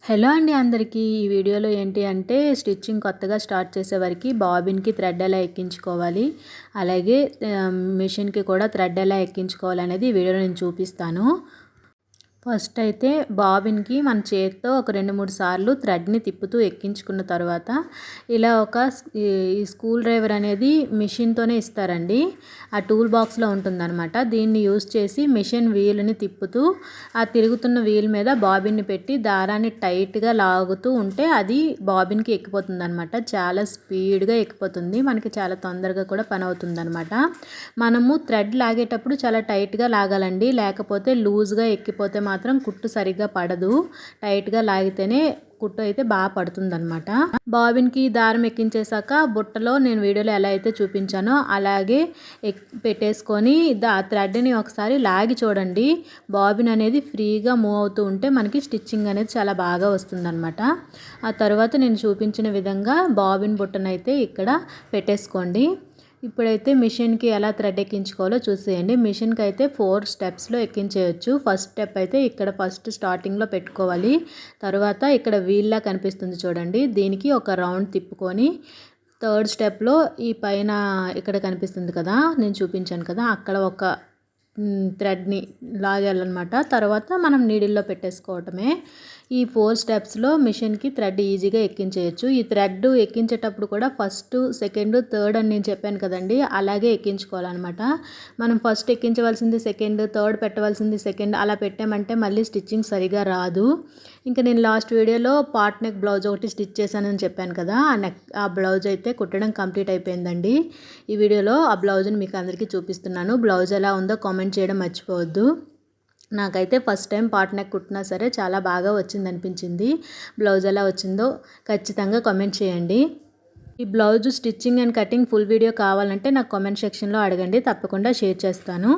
Hello అండి అందరికీ. ఈ వీడియోలో ఏంటి అంటే స్టిచ్చింగ్ కొత్తగా స్టార్ట్ చేసేవారికి బాబిన్కి థ్రెడ్ ఎలా ఎక్కించుకోవాలి, అలాగే మిషన్కి కూడా థ్రెడ్ ఎలా ఎక్కించుకోవాలి అనేది ఈ వీడియోలో నేను చూపిస్తాను. ఫస్ట్ అయితే బాబిన్కి మన చేత్తో ఒక 2-3 సార్లు థ్రెడ్ని తిప్పుతూ ఎక్కించుకున్న తర్వాత ఇలా ఈ స్క్రూ డ్రైవర్ అనేది మిషన్తోనే ఇస్తారండి. ఆ టూల్ బాక్స్లో ఉంటుందన్నమాట. దీన్ని యూజ్ చేసి మిషన్ వీల్ని తిప్పుతూ ఆ తిరుగుతున్న వీల్ మీద బాబిన్ని పెట్టి దారాన్ని టైట్గా లాగుతూ ఉంటే అది బాబిన్కి ఎక్కిపోతుంది అనమాట. చాలా స్పీడ్గా ఎక్కిపోతుంది, మనకి చాలా తొందరగా కూడా పని అవుతుంది అనమాట. మనము థ్రెడ్ లాగేటప్పుడు చాలా టైట్గా లాగాలండి, లేకపోతే లూజ్గా ఎక్కిపోతే మాత్రం కుట్టు సరిగ్గా పడదు. టైట్గా లాగితేనే కుట్టు అయితే బాగా పడుతుందన్నమాట. బాబిన్కి దారం ఎక్కించేసాక బుట్టలో నేను వీడియోలో ఎలా అయితే చూపించానో అలాగే పెట్టేసుకొని థ్రెడ్ని ఒకసారి లాగి చూడండి. బాబిన్ అనేది ఫ్రీగా మూవ్ అవుతూ ఉంటే మనకి స్టిచ్చింగ్ అనేది చాలా బాగా వస్తుందన్నమాట. ఆ తర్వాత నేను చూపించిన విధంగా బాబిన్ బుట్టనైతే ఇక్కడ పెట్టేసుకోండి. ఇప్పుడైతే మిషన్కి ఎలా థ్రెడ్ ఎక్కించుకోవాలో చూసేయండి. మిషన్కి అయితే 4 స్టెప్స్లో ఎక్కించేయచ్చు. ఫస్ట్ స్టెప్ అయితే ఇక్కడ స్టార్టింగ్లో పెట్టుకోవాలి. తర్వాత ఇక్కడ వీల్లా కనిపిస్తుంది చూడండి, దీనికి ఒక రౌండ్ తిప్పుకొని థర్డ్ స్టెప్లో ఈ పైన ఇక్కడ కనిపిస్తుంది కదా, నేను చూపించాను కదా, అక్కడ ఒక థ్రెడ్ని లాగాలన్నమాట. తర్వాత మనం నీడిల్లో పెట్టేసుకోవటమే. ఈ 4 స్టెప్స్లో మిషన్కి థ్రెడ్ ఈజీగా ఎక్కించేయచ్చు. ఈ థ్రెడ్ ఎక్కించేటప్పుడు కూడా ఫస్ట్, సెకండ్, థర్డ్ అని నేను చెప్పాను కదండి, అలాగే ఎక్కించుకోవాలన్నమాట. మనం ఫస్ట్ ఎక్కించవలసింది సెకండ్, థర్డ్ పెట్టవలసింది సెకండ్, అలా పెట్టామంటే మళ్ళీ స్టిచ్చింగ్ సరిగా రాదు. ఇంకా నేను లాస్ట్ వీడియోలో పార్ట్ నెక్ బ్లౌజ్ ఒకటి స్టిచ్ చేశానని చెప్పాను కదా, ఆ బ్లౌజ్ అయితే కుట్టడం కంప్లీట్ అయిపోయిందండి. ఈ వీడియోలో ఆ బ్లౌజ్ని మీకు అందరికీ చూపిస్తున్నాను. బ్లౌజ్ ఎలా ఉందో కామెంట్ చేయడం మర్చిపోవద్దు. నాకైతే ఫస్ట్ టైం పార్ట్ నెక్ కుట్టినా సరే చాలా బాగా వచ్చింది అనిపించింది. బ్లౌజ్ ఎలా వచ్చిందో ఖచ్చితంగా కామెంట్ చేయండి. ఈ blouse stitching and cutting full video కావాలంటే నాకు కామెంట్ సెక్షన్లో అడగండి, తప్పకుండా షేర్ చేస్తాను.